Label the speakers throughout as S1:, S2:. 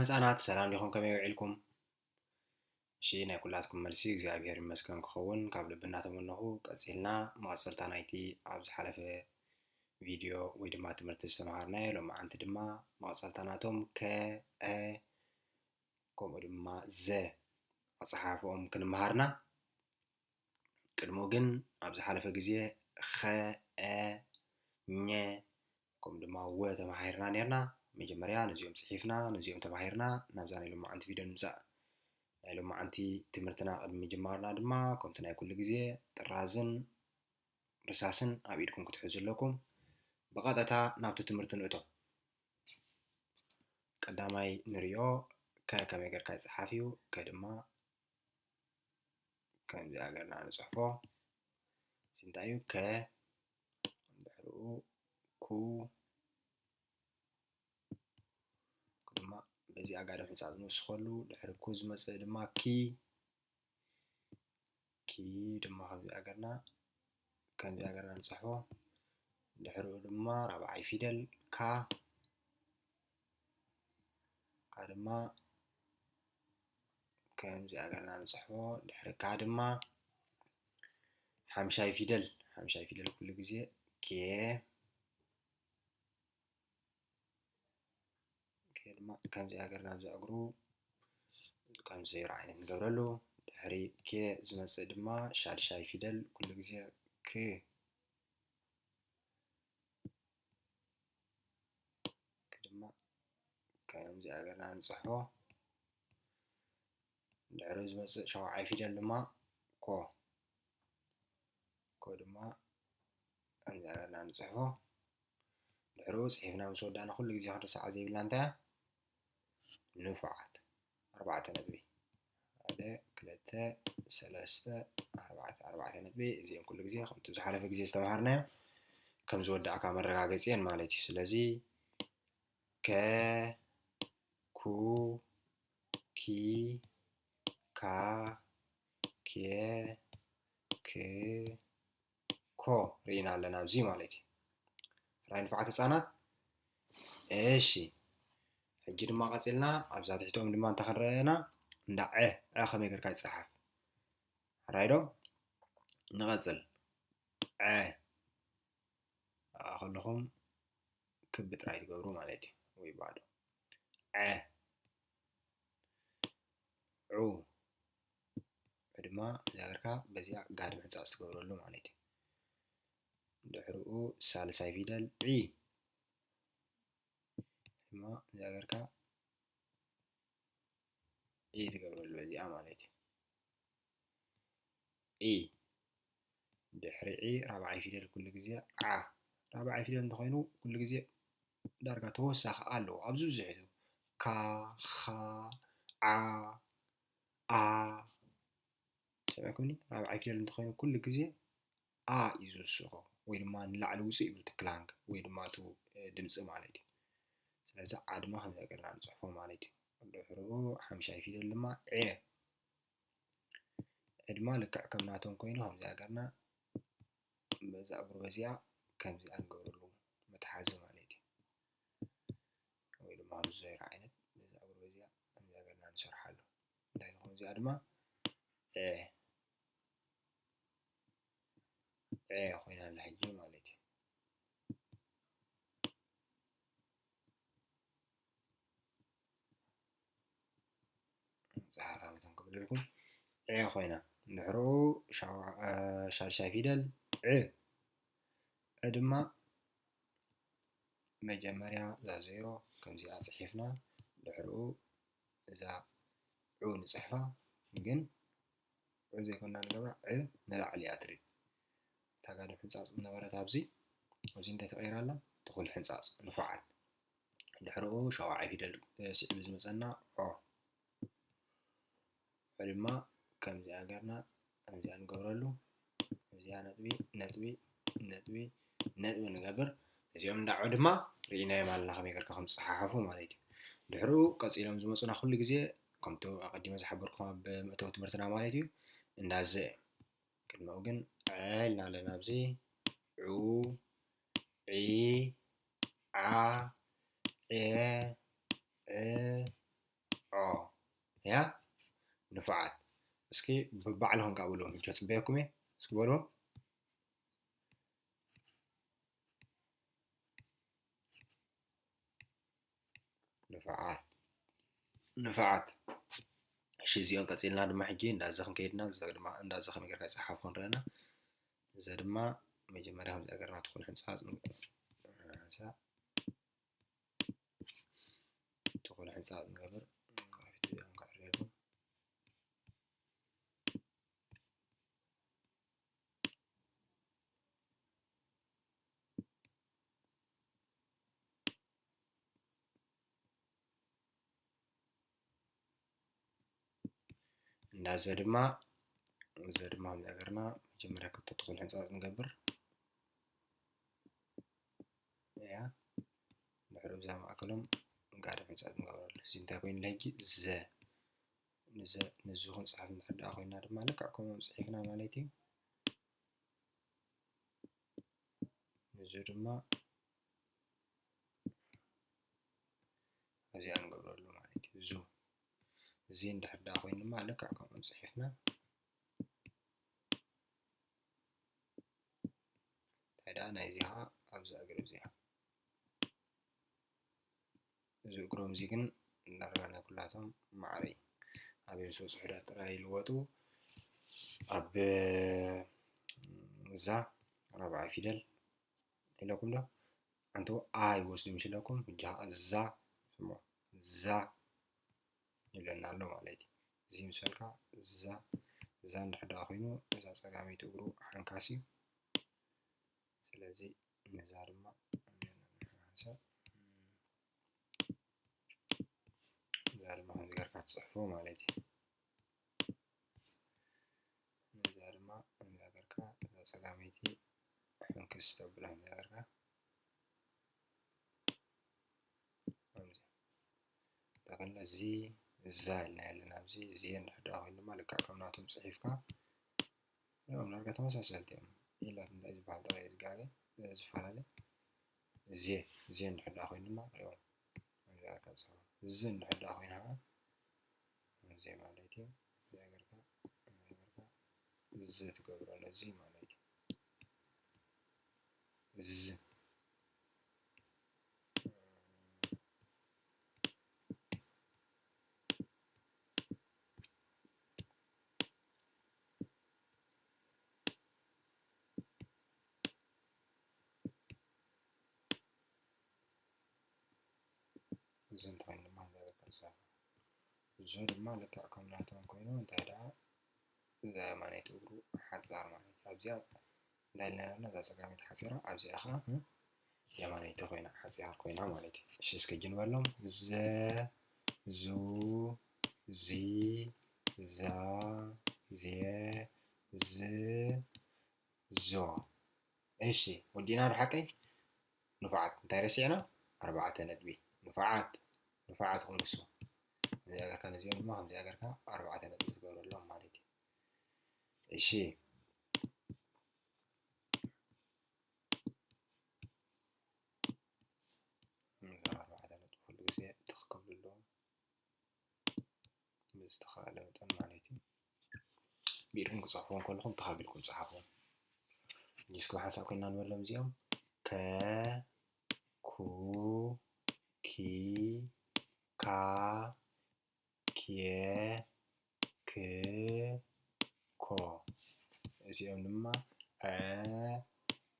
S1: ህፃናት ሰላም ዲኹም ከመይ ውዒልኩም? እሺ ናይ ኩላትኩም መልሲ እግዚኣብሔር ይመስገን ክኸውን ካብ ልቢ እናተመነኹ ቀፂልና መቐፀልታ ናይቲ ኣብ ዝሓለፈ ቪድዮ ወይ ድማ ትምህርቲ ዝተምሃርናዮ ሎማዓንቲ ድማ መቐፀልታ ናቶም ከ ዐ ከምኡ ድማ ዘ ኣፀሓሕፎኦም ክንመሃርና ቅድሙ ግን ኣብ ዝሓለፈ ግዜ ኸ አ ኘ ከምኡ ድማ ወ ተማሂርና ነርና መጀመርያ ነዚኦም ፅሒፍና ነዚኦም ተማሂርና ናብዛ ናይ ሎማዓንቲ ቪድዮ ንምፃእ ናይ ሎማዓንቲ ትምህርትና ቅድሚ ምጅማርና ድማ ከምቲ ናይ ኩሉ ግዜ ጥራዝን ርሳስን ኣብ ኢድኩም ክትሕዙ ኣለኩም ብቐጥታ ናብቲ ትምህርቲ ንእቶ ቀዳማይ ንሪኦ ከ ከመይ ጌርካ ይፅሓፍ እዩ ከ ድማ ከምዚ ገርና ንፅሕፎ እዚ እንታይ እዩ ከ ድሕሪኡ ኩ ድማ በዚ ኣጋዳሚ ህንፃፅ ንወስኸሉ ድሕሪ ኩ ዝመፅእ ድማ ኪ ድማ ከምዚ ገርና ንፅሕፎ ድሕሪኡ ድማ ራብዓይ ፊደል ካ ድማ ከምዚ ገርና ንፅሕፎ ድሕሪ ካ ድማ ሓምሻይ ፊደል ኩሉ ግዜ ኬ ድማ ከምዚ ገርና ኣብዚ እግሩ ከምዚ ዓይነት ንገብረሉ ድሕሪ ኬ ዝመፅእ ድማ ሻድሻይ ፊደል ኩሉ ግዜ ክ ድማ ከምዚ ገርና ንፅሕፎ ድሕሪ ዝመፅእ ሸውዓይ ፊደል ድማ ኮ ድማ ከምዚ ገርና ንፅሕፎ ድሕሪኡ ፅሒፍና ምስ ወዳእና ኩሉ ግዜ ክንርሳዕ ዘይብልና እንታይ ንፉዓት 4 ነጥቢ 1 2 3 4 ነጥቢ እዚኦም ኩሉ ግዜ ከምቲ ዝሓለፈ ግዜ ዝተምሃርናዮ ከም ዝወዳእካ መረጋገፂየን ማለት እዩ ስለዚ ከ ኩ ኪ ካ ኬ ክ ኮ ርኢና ኣለና ኣብዚ ማለት እዩ ራይ ንፉዓት ህፃናት እሺ ሕጂ ድማ ቀፂልና ኣብዛ ትሕቶኦም ድማ እንታይ ክንሪአና እንዳ ዐ ከመይ ጌርካ ይፅሓፍ ራይ ዶ ንቐፅል ዐ ከለኹም ክቢ ጥራይ ትገብሩ ማለት እዩ ወይ ባዶ ዐ ዑ ድማ ጌርካ በዚኣ ጋድም ሕፃፅ ትገብረሉ ማለት እዩ ድሕሪኡ ሳልሳይ ፊደል ዒ ድማ ጌርካ ዒ ትገብረሉ በዚኣ ማለት እዩ ዒ ድሕሪ ዒ ራብዓይ ፊደል ኩሉ ግዜ ዓ ራብዓይ ፊደል እንተኮይኑ ኩሉ ግዜ ዳርጋ ተወሳኺ ኣለዎ ኣብዚ ብዙሕ እዩ ካ ኻ ዓ ኣ ሰሚዕኩምኒ ራብዓይ ፊደል እንተኮይኑ ኩሉ ግዜ ኣ እዩ ዝውስኾ ወይ ድማ ንላዕሊ ውፅእ ይብል ክላንግ ወይ ድማ እቲ ድምፂ ማለት እዩ ስለዚ ዓ ድማ ከምዚ ጌርና ንፅሕፎ ማለት እዩ ድሕሪኡ ሓምሻይ ፊደል ድማ ዐ ድማ ልክዕ ከም ናቶም ኮይኑ ከምዚ ጌርና በዛ እግሩ በዚኣ ከምዚኣ ንገብረሉ መትሓዚ ማለት እዩ ወይ ድማ ዝዘይሩ ዓይነት በዛ እግሩ በዚኣ ከምዚ ጌርና ንሰርሓሉ እንታይ ትኾን እዚኣ ድማ ዐ ኮይናላ ሕጂ ማለት እዩ ፀሓፍ ዓመቶም ክብለልኩም ዐ ኮይና ድሕሪኡ ሻድሻይ ፊደል ዕ ድማ መጀመርያ እዛ ዜሮ ከምዚኣ ፅሒፍና ድሕሪኡ እዛ ዑ ንፅሕፋ ግን ዑ ዘይኮና ንገብራ ዕ ንላዕሊ እያ ትርኢ እታ ጋድም ሕንፃፅ ዝነበረት ኣብዚ እንታይ ተቐይራ ኣላ ትኹል ሕንፃፅ ንፉዓት ድሕሪኡ ሸውዓይ ፊደል ስዒቡ ዝመፀና ዖ ድማ ከምዚኣ ጌርና ከምዚኣ ንገብረሉ እዚኣ ነጥቢ ንገብር እዚኦም እንዳ ዑ ድማ ርኢናዮም ኣለና ከመይ ጌርካ ከም ዝፀሓሕፉ ማለት እዩ ድሕሪኡ ቀፂሎም ዝመፁና ኩሉ ግዜ ከምቲ ኣቐዲመ ዝሓበርኩም ኣብ መእተዊ ትምህርትና ማለት እዩ እንዳ ዘ ቅድሚኡ ግን ዐ ኢልና ኣለና ኣብዚ ዑ ዒ ዓ ዔ ዕ يا نفعات اسكي ببعلهم قابلهم جات بيكم ايه اسكي بقولوا نفعات نفعات شي زيون قصيلنا دما حجي እንዳዘኽን ከይድና ዘግድማ እንዳዘኽን ገርካ ይጽሓፍ ክንረና እዚ ድማ መጀመርያ ከም ዘገርና ትኩል ሕንጻጽ ትኩል ሕንጻጽ ንገበር እንዳዘ ድማ هم ዘገርና መጀመርያ ክልተ ትኩል ሕንጻጽ ንገበር ያ ድሕሪ ዛ ማእከሎም ጋር ሕንጻጽ ንገበረሉ እዚ እንታይ ኮይኑ ለጂ ዘ ንዙ ክንጽሓፍ ንሕዳ ኮይና ድማ ልክዕ ከምኦም ጽሒፍና ማለት እዩ ንዙ ድማ እዚኣ ንገብረሉ ማለት እዩ ዙ እዚ እንድሕዳ ኮይኑ ድማ ልክዕ ከምኦም ጽሒፍና ታዲያ ናይዚኻ ኣብዚ እግሪ እዚኣ እዚ እግሮም እዚ ግን እንዳረጋና ኩላቶም ማዕሪ ኣብ የሱስ ሕዳት ጥራይ ልወጡ ኣብ እዛ ረብዓ ፊደል ኢለኩም ዶ አንተ አይ ወስዱ ምሽለኩም ጃ እዛ ስሙ ዛ ይለናል ማለት እዩ እዚ ምሰልካ እዛ እንድሕዳ ኮይኑ እዛ ፀጋሚት እግሩ ሓንካሲ ስለዚ ነዛ ድማ زارما هم ذكر كات صحفو مالتي زارما هم ذكر كات إذا سلاميتي حنكس تبله هم ذكر كات تقلنا زي الزايل نعلنا بزي زين حدا هاي لما لك عقمناتهم صحيف كات يوم نرجع مسلسلتين إلا تندأز بعد رئيس قاعدة زفالة زين حدا هاي لما يوم هم ذكر كات صحفو زين حدا هنا زي ما لقيتي زي أجرك زي تقبلنا زي ما لقيتي ز زين تاين ما هذا كذا زين ما لك أكملاتهم كوينو أنت هذا زي ما نيتقولوا حزار ما نيت أبزياد دلنا نزا سكامي حزيرة أبزي أخا يا ما نيت كوينا حزيار كوينا ما نيت شيء سكجن ولهم ز زو زي زا زي ز زو إيشي ودينا بحكي نفعت تاريسينا 4 ندبي نفعات خمسو إذا أجر كان زين ما هم إذا أجر كان 4 ندبي تقول لهم مالتي إيشي استخالة مالتي بيرهم كصحفون كلهم تخابلكم صحفون جيسكو حسب كنا نولم زيهم ك كو كي كا كي ك كو زيهم لما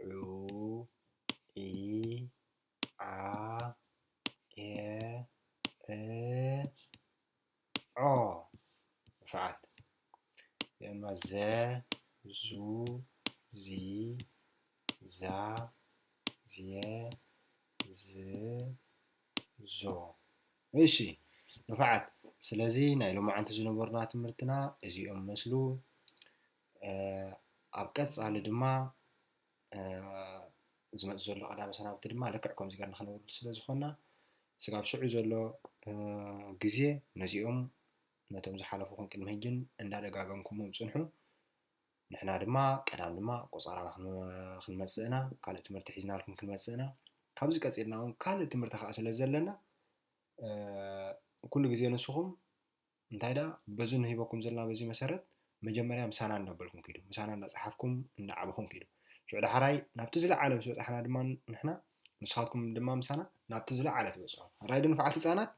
S1: عو إي ع إي أو فعت لما زا زو زي زا زي ز زو إيشي نفعت سلازي نايلو ما عنت زنبرنا تمرتنا إزيهم مسلو أبقت على دما زمان زلوا على مثلا بدرما لكعكم زي كنا خلوا سلاز خنا سقاب شعي زلوا جزية نزيهم نتوم زحلفوا كن مهجن إن هذا جاكمكم مصنحو نحنا دما كلام دما قصارنا خن مسنا قالت مرتحيزنا لكم كل مسنا كابز كاسيرنا قالت مرتخ أسل زلنا كل جزية نسخهم እንታይ ዳ በዚ ንሂበኩም ዘለና በዚ መሰረት መጀመርያ ምሳና እናበልኩም ከይዱ ምሳና እናፀሓፍኩም እናዓበኹም ከይዱ ሽዑ ዳሕራይ ናብቲ ዝለዓለ ምስ በፃሕና ድማ ንሕና ንስኻትኩም ድማ ምሳና ናብቲ ዝለዓለ ትበፅሑ ራይ ዶ ንፍዓት ህፃናት